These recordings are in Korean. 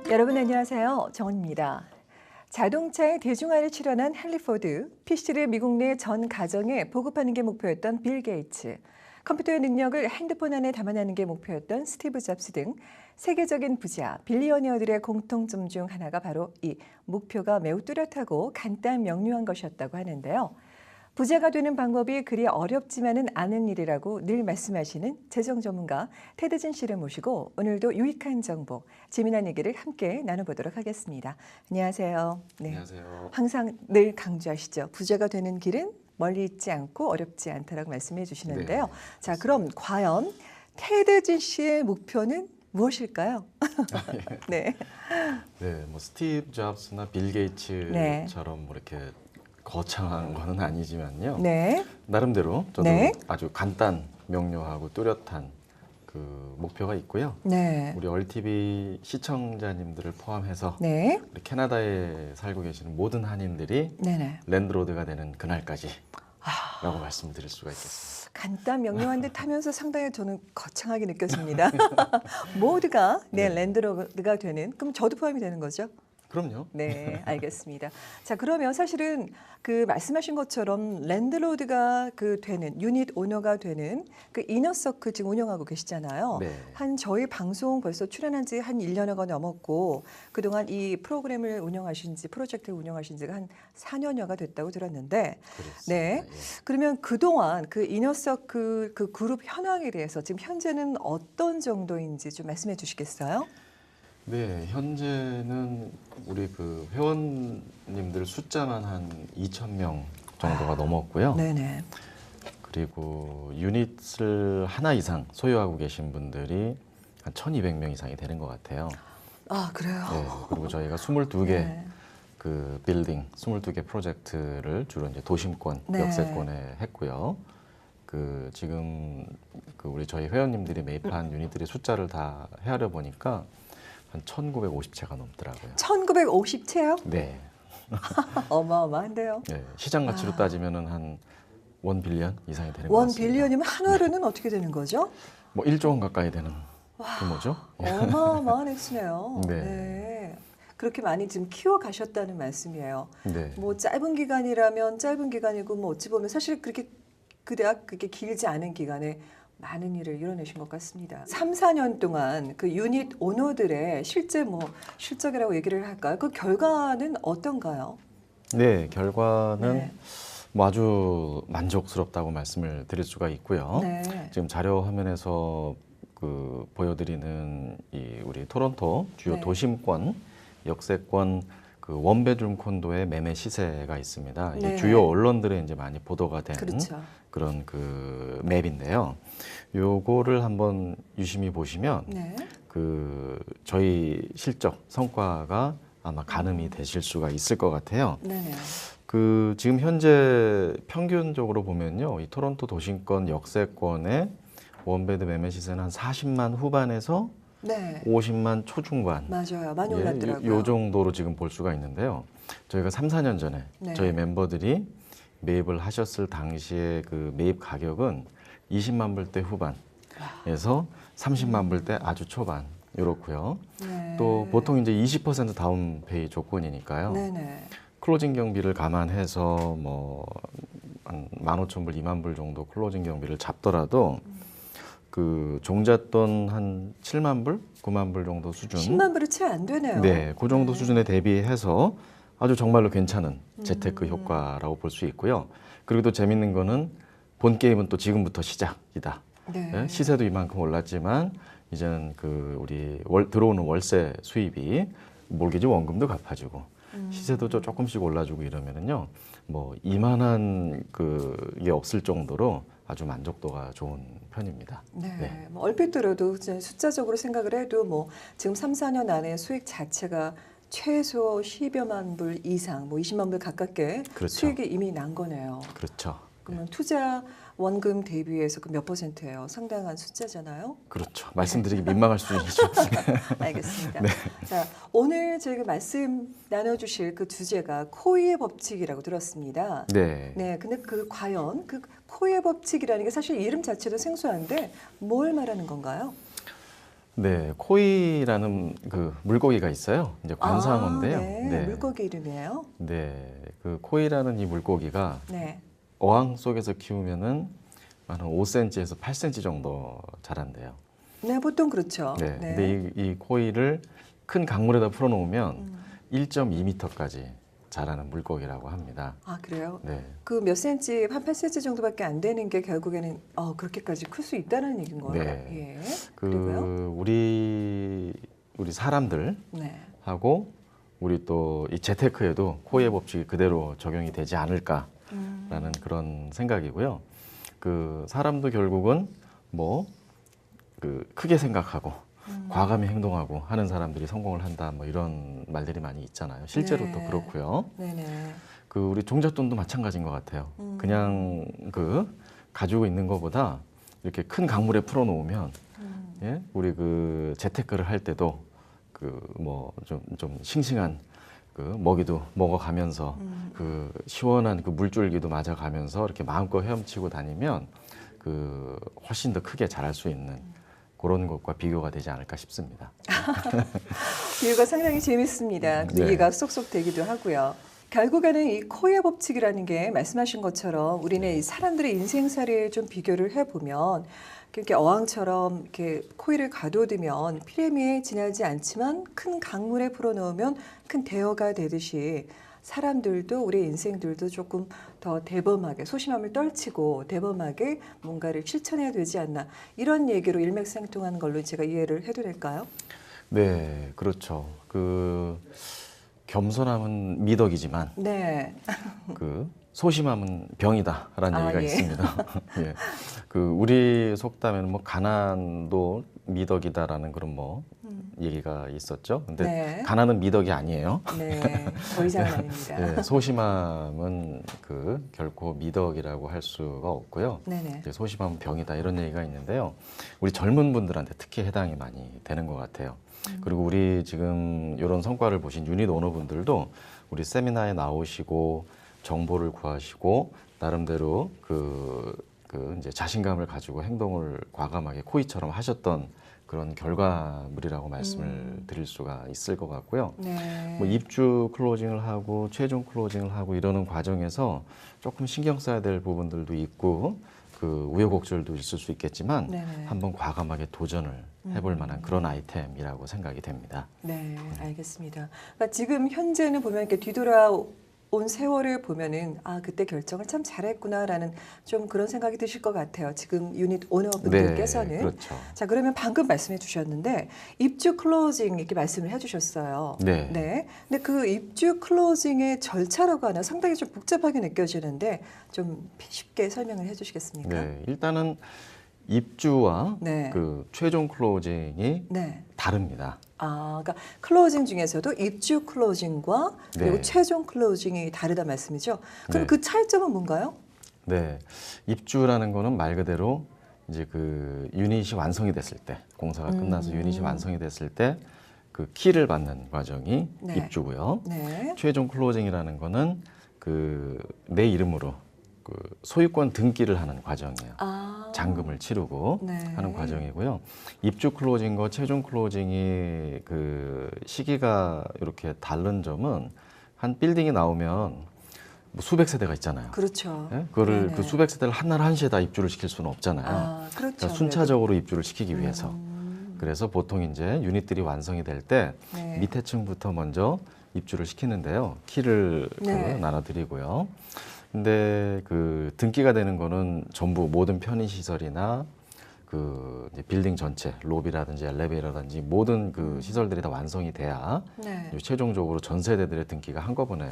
여러분 안녕하세요. 정은입니다. 자동차의 대중화를 실현한 헨리 포드, PC를 미국 내 전 가정에 보급하는 게 목표였던 빌 게이츠, 컴퓨터의 능력을 핸드폰 안에 담아내는 게 목표였던 스티브 잡스 등 세계적인 부자, 빌리어니어들의 공통점 중 하나가 바로 이 목표가 매우 뚜렷하고 간단 명료한 것이었다고 하는데요. 부자가 되는 방법이 그리 어렵지만은 않은 일이라고 늘 말씀하시는 재정 전문가 테드진 씨를 모시고 오늘도 유익한 정보, 재미난 얘기를 함께 나눠보도록 하겠습니다. 안녕하세요. 네. 안녕하세요. 항상 늘 강조하시죠. 부자가 되는 길은 멀리 있지 않고 어렵지 않다라고 말씀해 주시는데요. 네, 자, 그럼 과연 테드진 씨의 목표는 무엇일까요? 네. 네, 뭐 스티브 잡스나 빌 게이츠처럼 뭐 이렇게 거창한 거는 아니지만요. 네. 나름대로 저도 네. 아주 간단, 명료하고 뚜렷한 그 목표가 있고요. 네. 우리 얼티비 시청자님들을 포함해서 네. 우리 캐나다에 살고 계시는 모든 한인들이 네네. 랜드로드가 되는 그날까지라고 말씀드릴 수가 있겠습니다. 간단 명료한 듯 하면서 상당히 저는 거창하게 느껴집니다. 모두가 네. 랜드로드가 되는, 그럼 저도 포함이 되는 거죠? 그럼요. 네, 알겠습니다. 자, 그러면 사실은 그 말씀하신 것처럼 랜드로드가 그 되는, 유닛 오너가 되는 그 이너서클 지금 운영하고 계시잖아요. 네. 한 저희 방송 벌써 출연한 지 한 1년여가 넘었고 그동안 이 프로그램을 운영하신 지, 프로젝트를 운영하신 지가 한 4년여가 됐다고 들었는데 그렇습니다. 네. 예. 그러면 그동안 그 이너서클 그 그룹 현황에 대해서 지금 현재는 어떤 정도인지 좀 말씀해 주시겠어요? 네, 현재는 우리 그 회원님들 숫자만 한 2,000명 정도가 넘었고요. 네네. 그리고 유닛을 하나 이상 소유하고 계신 분들이 한 1,200명 이상이 되는 것 같아요. 아, 그래요? 네, 그리고 저희가 22개 네. 그 빌딩, 22개 프로젝트를 주로 이제 도심권, 네. 역세권에 했고요. 그 지금 그 우리 저희 회원님들이 매입한 유닛들의 숫자를 다 헤아려 보니까 한 1,950채가 넘더라고요. 1950채요? 네. 어마어마한데요. 네. 시장 가치로 아. 따지면은 한 1빌리언 이상이 되는 것 원 같습니다. 빌리언이면 한화로는 어떻게 되는 거죠? 뭐 1조 원 가까이 되는 규모죠. 어마어마한 액수네요. 네. 네. 그렇게 많이 지금 키워 가셨다는 말씀이에요. 네. 뭐 짧은 기간이라면 짧은 기간이고 뭐 어찌 보면 사실 그렇게 그닥 그렇게 길지 않은 기간에 많은 일을 이뤄내신 것 같습니다. 3, 4년 동안 그 유닛 오너들의 실제 뭐 실적이라고 얘기를 할까요? 그 결과는 어떤가요? 네, 결과는 네. 뭐 아주 만족스럽다고 말씀을 드릴 수가 있고요. 네. 지금 자료 화면에서 그 보여드리는 이 우리 토론토 주요 네. 도심권, 역세권 그 원베드룸 콘도의 매매 시세가 있습니다. 이게 네. 주요 언론들에 이제 많이 보도가 된 그렇죠. 그런 그 맵인데요. 요거를 한번 유심히 보시면 네. 그 저희 실적 성과가 아마 가늠이 되실 수가 있을 것 같아요. 네네. 그 지금 현재 평균적으로 보면요, 이 토론토 도심권 역세권의 원베드 매매 시세는 한 40만 후반에서 네. 50만 초중반. 맞아요. 많이 예, 올랐더라고요. 요 정도로 지금 볼 수가 있는데요. 저희가 3, 4년 전에 네. 저희 멤버들이 매입을 하셨을 당시에 그 매입 가격은 20만 불대 후반에서 30만 불대 아주 초반 이렇고요. 네. 또 보통 이제 20% 다운페이 조건이니까요. 네네. 클로징 경비를 감안해서 뭐 한 15,000불, 2만 불 정도 클로징 경비를 잡더라도 그 종잣돈 한 7만 불, 9만 불 정도 수준. 10만 불이 채 안 되네요. 네, 그 정도 네. 수준에 대비해서 아주 정말로 괜찮은 재테크 효과라고 볼 수 있고요. 그리고 또 재밌는 거는 본 게임은 또 지금부터 시작이다. 네. 네, 시세도 이만큼 올랐지만 이제는 그 우리 들어오는 월세 수입이 몰기지 원금도 갚아주고 시세도 또 조금씩 올라주고 이러면은요, 뭐 이만한 그게 없을 정도로 아주 만족도가 좋은 편입니다. 네. 네. 뭐 얼핏 들어도 이제 숫자적으로 생각을 해도 뭐 지금 3, 4년 안에 수익 자체가 최소 10여만 불 이상, 뭐 20만 불 가깝게 그렇죠. 수익이 이미 난 거네요. 그렇죠. 그러면 투자 원금 대비해서 그 몇 %예요? 상당한 숫자잖아요. 그렇죠. 말씀드리기 민망할 수준이죠. 알겠습니다. 네. 자, 오늘 저희가 말씀 나눠주실 그 주제가 코이의 법칙이라고 들었습니다. 네. 네, 근데 그 과연 그 코이의 법칙이라는 게 사실 이름 자체도 생소한데 뭘 말하는 건가요? 네, 코이라는 그 물고기가 있어요. 이제 관상어인데요. 네, 물고기 이름이에요. 네, 그 코이라는 이 물고기가 네. 어항 속에서 키우면은 한 5cm에서 8cm 정도 자란대요. 네, 보통 그렇죠. 네, 근데 이 코이를 큰 강물에다 풀어놓으면 1.2m까지 자라는 물고기라고 합니다. 아, 그래요? 네, 그 몇 센치, 한 8cm 정도밖에 안 되는 게 결국에는 그렇게까지 클 수 있다는 얘기인 거예요. 네. 예. 그 그리고요? 우리 사람들하고 네. 우리 또 이 재테크에도 코이의 법칙이 그대로 적용이 되지 않을까라는 그런 생각이고요. 그 사람도 결국은 뭐 그 크게 생각하고 과감히 행동하고 하는 사람들이 성공을 한다, 뭐 이런 말들이 많이 있잖아요. 실제로 네. 또 그렇고요. 네네. 그 우리 종잣돈도 마찬가지인 것 같아요. 그냥 그 가지고 있는 것보다 이렇게 큰 강물에 풀어놓으면 예? 우리 그 재테크를 할 때도 그 뭐 좀 싱싱한 그 먹이도 먹어가면서 그 시원한 그 물줄기도 맞아가면서 이렇게 마음껏 헤엄치고 다니면 그 훨씬 더 크게 자랄 수 있는 그런 것과 비교가 되지 않을까 싶습니다. 비유가 상당히 재밌습니다. 네. 이해가 쏙쏙 되기도 하고요. 결국에는 이 코의 법칙이라는 게 말씀하신 것처럼 우리는 이 사람들의 인생살이에 좀 비교를 해보면 이렇게 어항처럼 이렇게 코이를 가둬두면 피레미에 지나지 않지만 큰 강물에 풀어놓으면 큰 대어가 되듯이 사람들도 우리 인생들도 조금 더 대범하게 소심함을 떨치고 대범하게 뭔가를 실천해야 되지 않나 이런 얘기로 일맥상통하는 걸로 제가 이해를 해도 될까요? 네, 그렇죠. 그 겸손함은 미덕이지만 네. 그 소심함은 병이다라는 얘기가 예. 있습니다. 예. 그 우리 속담에는 뭐 가난도 미덕이다라는 그런 뭐 얘기가 있었죠. 근데 네. 가난은 미덕이 아니에요. 네. 더 이상은 아닙니다. 예, 소심함은 그 결코 미덕이라고 할 수가 없고요. 네네. 이제 소심함은 병이다 이런 얘기가 있는데요. 우리 젊은 분들한테 특히 해당이 많이 되는 것 같아요. 그리고 우리 지금 이런 성과를 보신 유닛 오너분들도 우리 세미나에 나오시고 정보를 구하시고 나름대로 그 이제 자신감을 가지고 행동을 과감하게 코이처럼 하셨던 그런 결과물이라고 말씀을 드릴 수가 있을 것 같고요. 네. 뭐 입주 클로징을 하고 최종 클로징을 하고 이러는 과정에서 조금 신경 써야 될 부분들도 있고 그 우여곡절도 있을 수 있겠지만 네네. 한번 과감하게 도전을 해볼 만한 그런 아이템이라고 생각이 됩니다. 네, 알겠습니다. 그러니까 지금 현재는 보면 이렇게 뒤돌아온 세월을 보면은 그때 결정을 참 잘했구나라는 좀 그런 생각이 드실 것 같아요. 지금 유닛 오너분들께서는. 네, 그렇죠. 자, 그러면 방금 말씀해 주셨는데 입주 클로징 이렇게 말씀을 해 주셨어요. 네. 네. 근데 그 입주 클로징의 절차라고 하나 상당히 좀 복잡하게 느껴지는데 좀 쉽게 설명을 해 주시겠습니까? 네, 일단은 입주와 네. 그 최종 클로징이 네. 다릅니다. 그러니까 클로징 중에서도 입주 클로징과 그리고 네. 최종 클로징이 다르다 말씀이죠. 그럼 네. 그 차이점은 뭔가요? 네, 입주라는 거는 말 그대로 이제 그 유닛이 완성이 됐을 때, 공사가 끝나서 유닛이 완성이 됐을 때 그 키를 받는 과정이 네. 입주고요. 네. 최종 클로징이라는 거는 그 내 이름으로 그 소유권 등기를 하는 과정이에요. 잔금을 치르고 네. 하는 과정이고요. 입주 클로징과 최종 클로징이 그 시기가 이렇게 다른 점은 한 빌딩이 나오면 뭐 수백 세대가 있잖아요. 그렇죠. 예? 그거를 네네. 그 수백 세대를 한날 한시에 다 입주를 시킬 수는 없잖아요. 그렇죠. 그러니까 순차적으로 입주를 시키기 위해서. 그래서 보통 이제 유닛들이 완성이 될 때 네. 밑에 층부터 먼저 입주를 시키는데요. 키를 네. 그 나눠드리고요. 근데 그 등기가 되는 거는 전부 모든 편의 시설이나 그 이제 빌딩 전체, 로비라든지 엘리베이터라든지 모든 그 시설들이 다 완성이 돼야 네. 최종적으로 전 세대들의 등기가 한꺼번에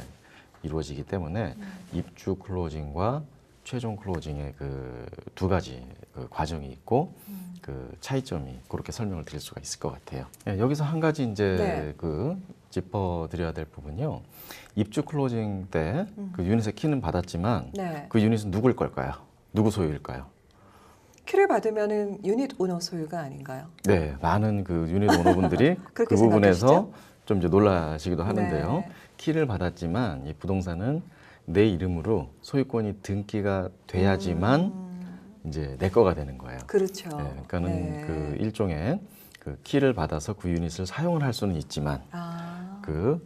이루어지기 때문에 입주 클로징과 최종 클로징의 그 두 가지 그 과정이 있고 그 차이점이 그렇게 설명을 드릴 수가 있을 것 같아요. 예, 여기서 한 가지 이제 네. 그 짚어드려야 될 부분요. 입주 클로징 때 그 유닛의 키는 받았지만 네. 그 유닛은 누굴 걸까요? 누구 소유일까요? 키를 받으면은 유닛 오너 소유가 아닌가요? 네, 많은 그 유닛 오너분들이 그 그렇게 부분에서 생각하시죠? 좀 이제 놀라시기도 하는데요. 네. 키를 받았지만 이 부동산은 내 이름으로 소유권이 등기가 돼야지만 이제 내 거가 되는 거예요. 그렇죠. 네, 그러니까는 네. 그 일종의 그 키를 받아서 그 유닛을 사용을 할 수는 있지만 아. 그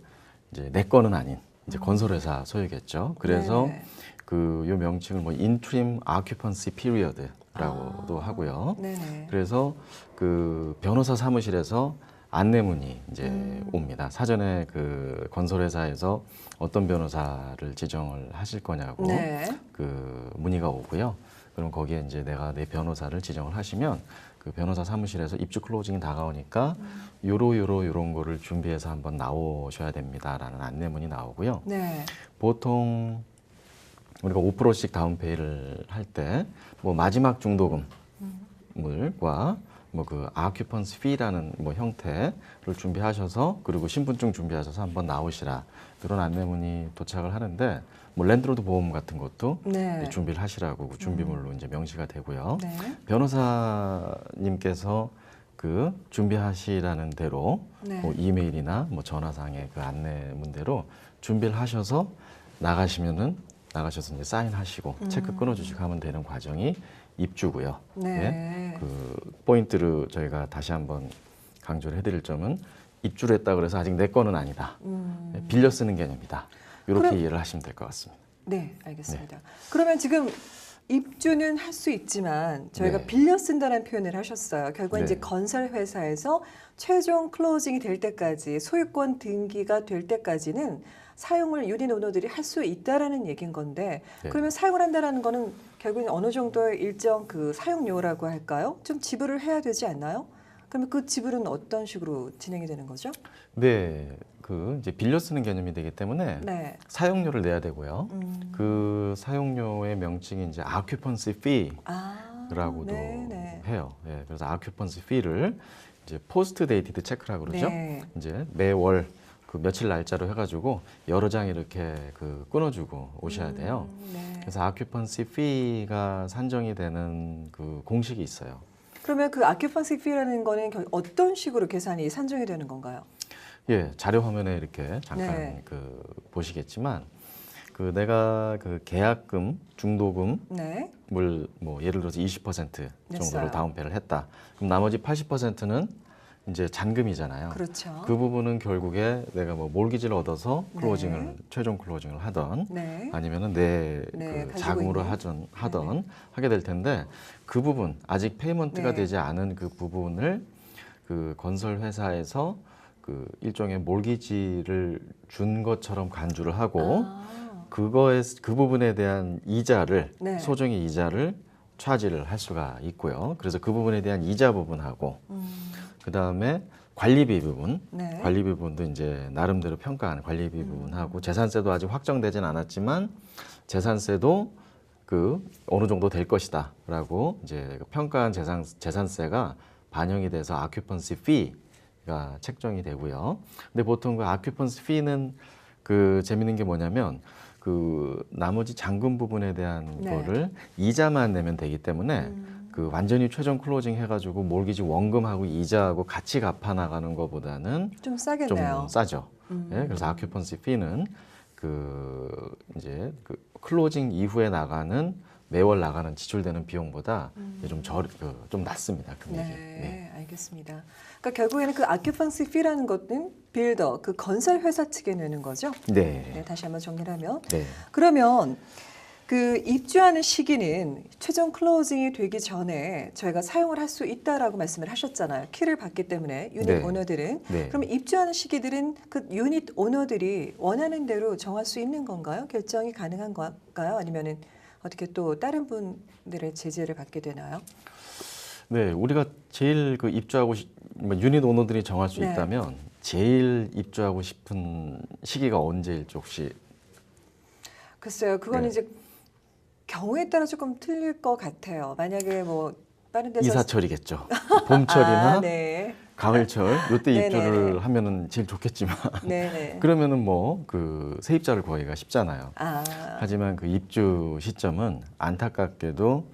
이제 내 거는 아닌 이제 건설회사 소유겠죠. 그래서 네네. 그 요 명칭을 뭐 interim occupancy period라고도 하고요. 네네. 그래서 그 변호사 사무실에서 안내문이 이제 옵니다. 사전에 그 건설회사에서 어떤 변호사를 지정을 하실 거냐고 네. 그 문의가 오고요. 그럼 거기에 이제 내가 내 변호사를 지정을 하시면 그 변호사 사무실에서 입주 클로징이 다가오니까 요런 거를 준비해서 한번 나오셔야 됩니다라는 안내문이 나오고요. 네. 보통 우리가 5%씩 다운페이를 할 때 뭐 마지막 중도금과 뭐 그 아큐펀스 피라는 뭐 형태를 준비하셔서 그리고 신분증 준비하셔서 한번 나오시라 그런 안내문이 도착을 하는데 뭐 랜드로드 보험 같은 것도 네. 준비를 하시라고 그 준비물로 이제 명시가 되고요. 네. 변호사님께서 그 준비하시라는 대로 네. 뭐 이메일이나 뭐 전화상의 그 안내문대로 준비를 하셔서 나가셔서 이제 사인하시고 체크 끊어주시고 하면 되는 과정이 입주고요. 네. 그 포인트를 저희가 다시 한번 강조를 해드릴 점은 입주를 했다 그래서 아직 내 거는 아니다. 빌려 쓰는 개념이다. 이렇게 그럼- 이해를 하시면 될 것 같습니다. 네, 알겠습니다. 그러면 지금 입주는 할 수 있지만 저희가 네. 빌려 쓴다는 표현을 하셨어요. 결국 네. 이제 건설 회사에서 최종 클로징이 될 때까지 소유권 등기가 될 때까지는 사용을 유닛 오너들이 할 수 있다라는 얘기인 건데 네. 그러면 사용을 한다라는 거는 결국은 어느 정도의 일정 그 사용료라고 할까요? 좀 지불을 해야 되지 않나요? 그러면 그 지불은 어떤 식으로 진행이 되는 거죠? 네, 그 이제 빌려 쓰는 개념이 되기 때문에 네. 사용료를 내야 되고요. 음. 그 사용료의 명칭이 이제 occupancy fee 아, 라고도 네네. 해요. 예, 그래서 occupancy fee를 이제 포스트 데이티드 체크라고 그러죠. 네. 이제 매월 그 며칠 날짜로 해가지고 여러 장 이렇게 그 끊어주고 오셔야 돼요. 네. 그래서 occupancy fee가 산정이 되는 그 공식이 있어요. 그러면 그 아큐펀시 피라는 거는 어떤 식으로 계산이 산정이 되는 건가요? 예, 자료 화면에 이렇게 잠깐 네. 그 보시겠지만 그 내가 그 계약금, 중도금을 네. 뭐 예를 들어서 20% 냈어요. 정도를 다운페이를 했다. 그럼 나머지 80%는 이제 잔금이잖아요. 그렇죠. 그 부분은 결국에 내가 뭐 몰기지를 얻어서 클로징을 네. 최종 클로징을 하던 네. 아니면은 내 네, 그 가지고 자금으로 있는. 하던 하게 될 텐데 그 부분 아직 페이먼트가 네. 되지 않은 그 부분을 그 건설 회사에서 그 일종의 몰기지를 준 것처럼 간주를 하고 아, 그 부분에 대한 이자를 네. 소정의 이자를 차지를 할 수가 있고요. 그래서 그 부분에 대한 이자 부분하고 그 다음에 관리비 부분, 네. 관리비 부분도 이제 나름대로 평가하는 관리비 부분하고 재산세도 아직 확정되진 않았지만 재산세도 그 어느 정도 될 것이다라고 이제 평가한 재산세가 반영이 돼서 아큐펀시 피가 책정이 되고요. 근데 보통 그 아큐펀시 피는 그 재밌는 게 뭐냐면 그 나머지 잔금 부분에 대한 네. 거를 이자만 내면 되기 때문에 그 완전히 최종 클로징 해가지고 몰기지 원금하고 이자하고 같이 갚아 나가는 것보다는 좀 좀 싸겠네요. 싸죠. 예, 그래서 아큐펀시 피는 그 이제 그 클로징 이후에 나가는 매월 나가는 지출되는 비용보다 좀 낮습니다. 금액이. 네, 네. 알겠습니다. 그러니까 결국에는 그 아큐펀시 피라는 것은 빌더, 그 건설 회사 측에 내는 거죠. 네. 네, 다시 한번 정리를 하면 네. 그러면 그 입주하는 시기는 최종 클로징이 되기 전에 저희가 사용을 할 수 있다라고 말씀을 하셨잖아요. 키를 받기 때문에 유닛 네. 오너들은. 네. 그럼 입주하는 시기들은 그 유닛 오너들이 원하는 대로 정할 수 있는 건가요? 결정이 가능한 건가요? 아니면은 어떻게 또 다른 분들의 제재를 받게 되나요? 네, 우리가 제일 그 뭐 유닛 오너들이 정할 수 네. 있다면 제일 입주하고 싶은 시기가 언제일지 혹시 글쎄요, 그건 네. 이제 경우에 따라 조금 틀릴 것 같아요. 만약에 뭐 다른 데서 이사철이겠죠. 봄철이나 아, 네, 가을철 요때 네네네. 입주를 하면은 제일 좋겠지만 네, 네. 그러면은 뭐 그 세입자를 구하기가 쉽잖아요. 아, 하지만 그 입주 시점은 안타깝게도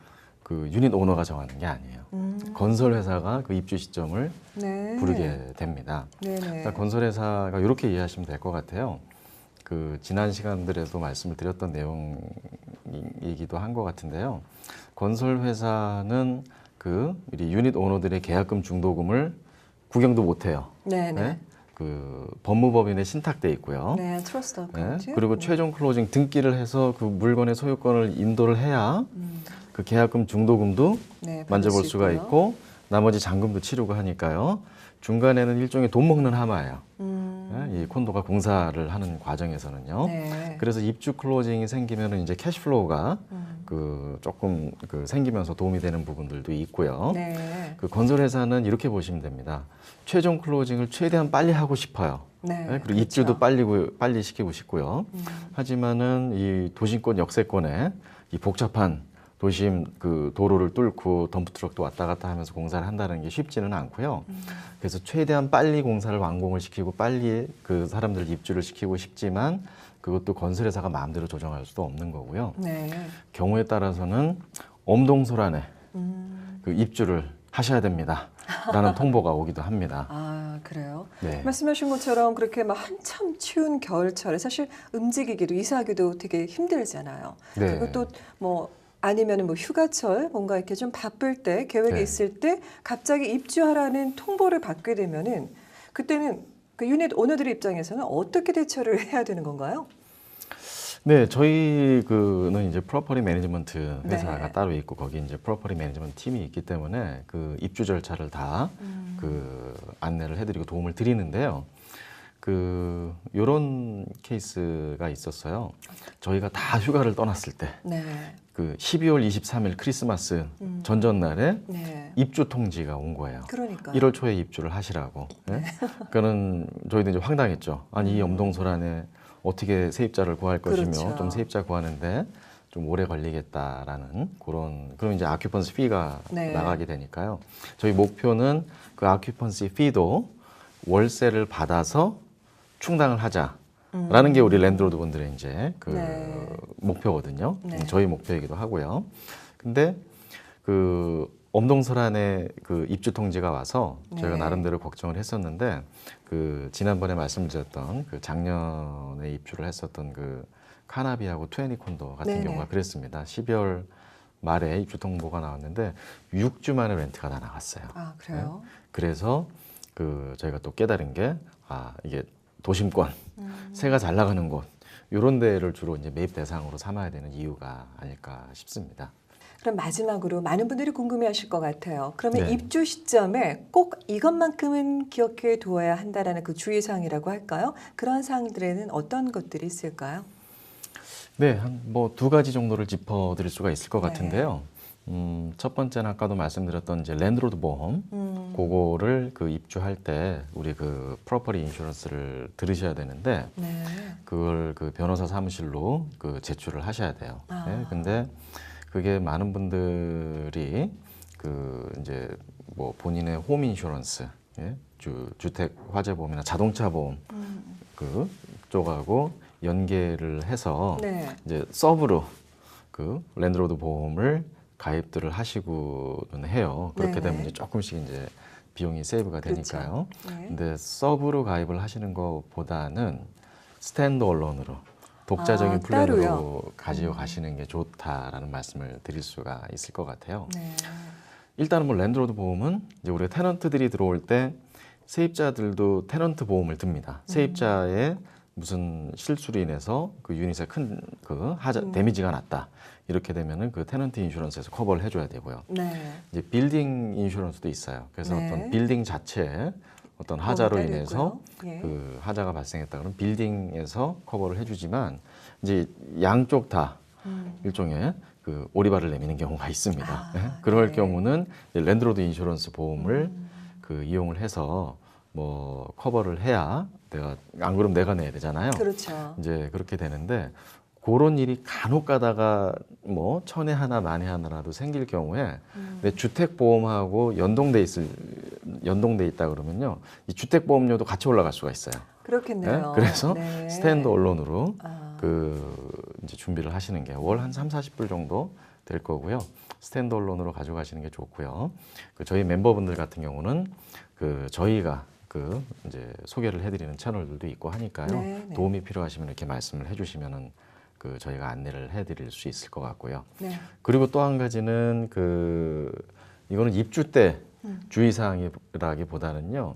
그 유닛 오너가 정하는 게 아니에요. 건설 회사가 그 입주 시점을 네, 부르게 됩니다. 네, 네. 그러니까 건설 회사가 이렇게 이해하시면 될 것 같아요. 그 지난 시간들에도 말씀을 드렸던 내용이기도 한 것 같은데요. 건설 회사는 그 우리 유닛 오너들의 계약금 중도금을 구경도 못 해요. 네네. 네? 그 법무법인에 신탁돼 있고요. 네, 트러스트 네? 어카운트. 그리고 최종 클로징 등기를 해서 그 물건의 소유권을 인도를 해야 그 계약금 중도금도 네, 받을 만져볼 수 수가 있고요. 있고 나머지 잔금도 치르고 하니까요. 중간에는 일종의 돈 먹는 하마예요. 네? 이 콘도가 공사를 하는 과정에서는요. 네. 그래서 입주 클로징이 생기면은 이제 캐시플로우가 그 조금 그 생기면서 도움이 되는 부분들도 있고요. 네. 그 건설회사는 이렇게 보시면 됩니다. 최종 클로징을 최대한 빨리 하고 싶어요. 네, 네, 그리고 그렇죠. 입주도 빨리 시키고 싶고요. 하지만은 이 도심권 역세권에 이 복잡한 도심 그 도로를 뚫고 덤프트럭도 왔다 갔다 하면서 공사를 한다는 게 쉽지는 않고요. 그래서 최대한 빨리 공사를 완공을 시키고 빨리 그 사람들 입주를 시키고 싶지만 그것도 건설회사가 마음대로 조정할 수도 없는 거고요. 네. 경우에 따라서는 엄동설안에 그 입주를 하셔야 됩니다. 라는 통보가 오기도 합니다. 아, 그래요? 네. 말씀하신 것처럼 그렇게 막 한참 추운 겨울철에 사실 움직이기도 이사하기도 되게 힘들잖아요. 네. 그리고 또 뭐 아니면은 뭐 휴가철 뭔가 이렇게 좀 바쁠 때 계획이 네. 있을 때 갑자기 입주하라는 통보를 받게 되면은 그때는 그 유닛 오너들 입장에서는 어떻게 대처를 해야 되는 건가요? 네, 저희 그는 이제 프로퍼리 매니지먼트 회사가 네. 따로 있고 거기 이제 프로퍼리 매니지먼트 팀이 있기 때문에 그 입주 절차를 다 그 안내를 해드리고 도움을 드리는데요. 그 요런 케이스가 있었어요. 저희가 다 휴가를 떠났을 때 네. 그 12월 23일 크리스마스 전전날에 네. 입주 통지가 온 거예요. 그러니까. 1월 초에 입주를 하시라고. 네? 그러니까는 저희도 이제 황당했죠. 아니 이 엄동설안에 어떻게 세입자를 구할 것이며 그렇죠. 좀 세입자 구하는데 좀 오래 걸리겠다라는 그럼 이제 아큐펀시 피가 네. 나가게 되니까요. 저희 목표는 그 아큐펀시 피도 월세를 받아서 충당을 하자라는 게 우리 랜드로드 분들의 이제 그 네. 목표거든요. 네. 저희 목표이기도 하고요. 근데 그 엄동설안에 그 입주 통지가 와서 저희가 네. 나름대로 걱정을 했었는데 그 지난번에 말씀드렸던 그 작년에 입주를 했었던 그 카나비하고 투애니 콘도 같은 네네. 경우가 그랬습니다. 12월 말에 입주 통보가 나왔는데 6주 만에 렌트가 다 나갔어요. 아, 그래요? 그래서 그 저희가 또 깨달은 게 이게 도심권 새가 잘 나가는 곳 이런 데를 주로 이제 매입 대상으로 삼아야 되는 이유가 아닐까 싶습니다. 그럼 마지막으로 많은 분들이 궁금해하실 것 같아요. 그러면 네. 입주 시점에 꼭 이것만큼은 기억해 두어야 한다라는 그 주의사항이라고 할까요? 그런 사항들에는 어떤 것들이 있을까요? 네, 한 뭐 두 가지 정도를 짚어드릴 수가 있을 것 네. 같은데요. 첫 번째는 아까도 말씀드렸던 이제 랜드로드 보험, 그거를 그 입주할 때 우리 그 프로퍼리 인슈런스를 들으셔야 되는데 네. 그걸 그 변호사 사무실로 그 제출을 하셔야 돼요. 아. 네, 근데 그게 많은 분들이 그 이제 뭐 본인의 홈 인슈런스, 예? 주택 화재 보험이나 자동차 보험 그 쪽하고 연계를 해서 네. 이제 서브로 그 랜드로드 보험을 가입들을 하시고는 해요. 그렇게 네네. 되면 이제 조금씩 이제 비용이 세이브가 되니까요. 그렇죠. 네. 근데 서브로 가입을 하시는 것보다는 스탠드 언론으로 독자적인 아, 플랜으로 따로요? 가지고 가시는 게 좋다라는 말씀을 드릴 수가 있을 것 같아요. 네. 일단은 뭐 랜드로드 보험은 이제 우리가 테넌트들이 들어올 때 세입자들도 테넌트 보험을 듭니다. 세입자의 무슨 실수로 인해서 그 유닛에 큰 그 데미지가 났다. 이렇게 되면은 그 테넌트 인슈런스에서 커버를 해줘야 되고요. 네. 이제 빌딩 인슈런스도 있어요. 그래서 네. 어떤 빌딩 자체에 어떤 하자로 따로 인해서 있고요. 예. 그 하자가 발생했다 그러면 빌딩에서 커버를 해주지만 이제 양쪽 다 일종의 그 오리발을 내미는 경우가 있습니다. 아, 예? 그럴 네. 경우는 이제 랜드로드 인슈런스 보험을 그 이용을 해서 뭐 커버를 해야 내가 안 그러면 내가 내야 되잖아요. 그렇죠. 이제 그렇게 되는데 그런 일이 간혹 가다가 뭐 천에 하나 만에 하나라도 생길 경우에 내 주택 보험하고 연동돼 있다 그러면요 이 주택 보험료도 같이 올라갈 수가 있어요. 그렇겠네요. 네? 그래서 네. 스탠드 언론으로 아. 그 이제 준비를 하시는 게 월 한 3-40불 정도 될 거고요. 스탠드 언론으로 가져가시는 게 좋고요. 그 저희 멤버분들 같은 경우는 그 저희가 그 이제 소개를 해드리는 채널들도 있고 하니까요. 네, 네. 도움이 필요하시면 이렇게 말씀을 해주시면은 그 저희가 안내를 해드릴 수 있을 것 같고요. 네. 그리고 또 한 가지는 그 이거는 입주 때 주의사항이라기보다는요.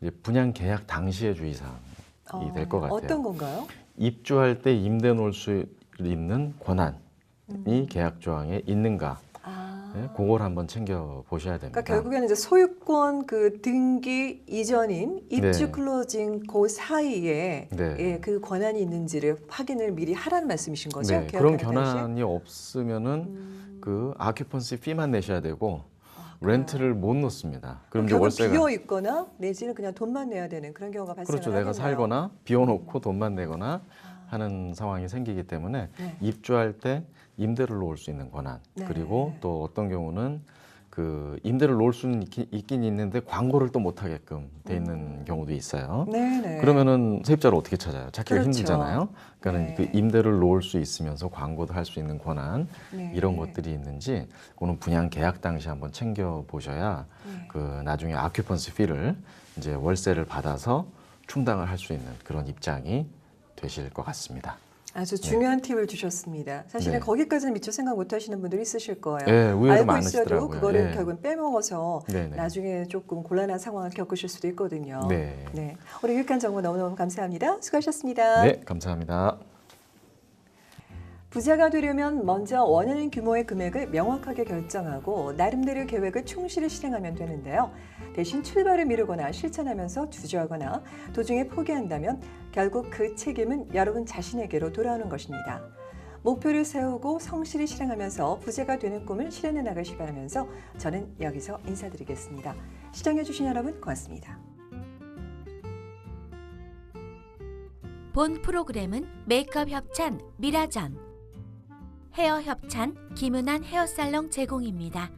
이제 분양 계약 당시의 주의사항이 될 것 같아요. 어떤 건가요? 입주할 때 임대 놓을 수 있는 권한이 계약 조항에 있는가? 네, 그걸 한번 챙겨 보셔야 됩니다. 그러니까 결국에는 이제 소유권 그 등기 이전인 입주 네. 클로징 그 사이에 네. 예, 그 권한이 있는지를 확인을 미리 하라는 말씀이신 거죠? 네, 그런 계약하는 당시에? 권한이 없으면은 그 아큐펀시 피만 내셔야 되고 그래요. 렌트를 못 놓습니다. 그럼 이제 결국 월세가 비어 있거나 내지는 그냥 돈만 내야 되는 그런 경우가 발생을 그렇죠. 내가 하겠네요. 살거나 비워놓고 돈만 내거나 하는 상황이 생기기 때문에 네. 입주할 때 임대를 놓을 수 있는 권한 네. 그리고 또 어떤 경우는 그 임대를 놓을 수는 있긴 있는데 광고를 또 못하게끔 돼 있는 경우도 있어요. 네네. 그러면은 세입자를 어떻게 찾아요? 찾기가 그렇죠. 힘들잖아요. 그러니까 네. 그 임대를 놓을 수 있으면서 광고도 할 수 있는 권한 네. 이런 것들이 있는지 그거는 분양 계약 당시 한번 챙겨 보셔야 네. 그 나중에 아큐펀시 피를 이제 월세를 받아서 충당을 할 수 있는 그런 입장이 되실 것 같습니다. 아주 중요한 팁을 주셨습니다. 사실은 네. 거기까지는 미처 생각 못 하시는 분들이 있으실 거예요. 예, 의외로 알고 있어도 많으시더라고요. 그거를 예. 결국은 빼먹어서 네네. 나중에 조금 곤란한 상황을 겪으실 수도 있거든요. 네. 네. 오늘 유익한 정보 너무너무 감사합니다. 수고하셨습니다. 네, 감사합니다. 부자가 되려면 먼저 원하는 규모의 금액을 명확하게 결정하고 나름대로 계획을 충실히 실행하면 되는데요. 대신 출발을 미루거나 실천하면서 주저하거나 도중에 포기한다면 결국 그 책임은 여러분 자신에게로 돌아오는 것입니다. 목표를 세우고 성실히 실행하면서 부자가 되는 꿈을 실현해 나가시기 바라면서 저는 여기서 인사드리겠습니다. 시청해주신 여러분 고맙습니다. 본 프로그램은 메이크업 협찬 미라전, 헤어 협찬 김은한 헤어살롱 제공입니다.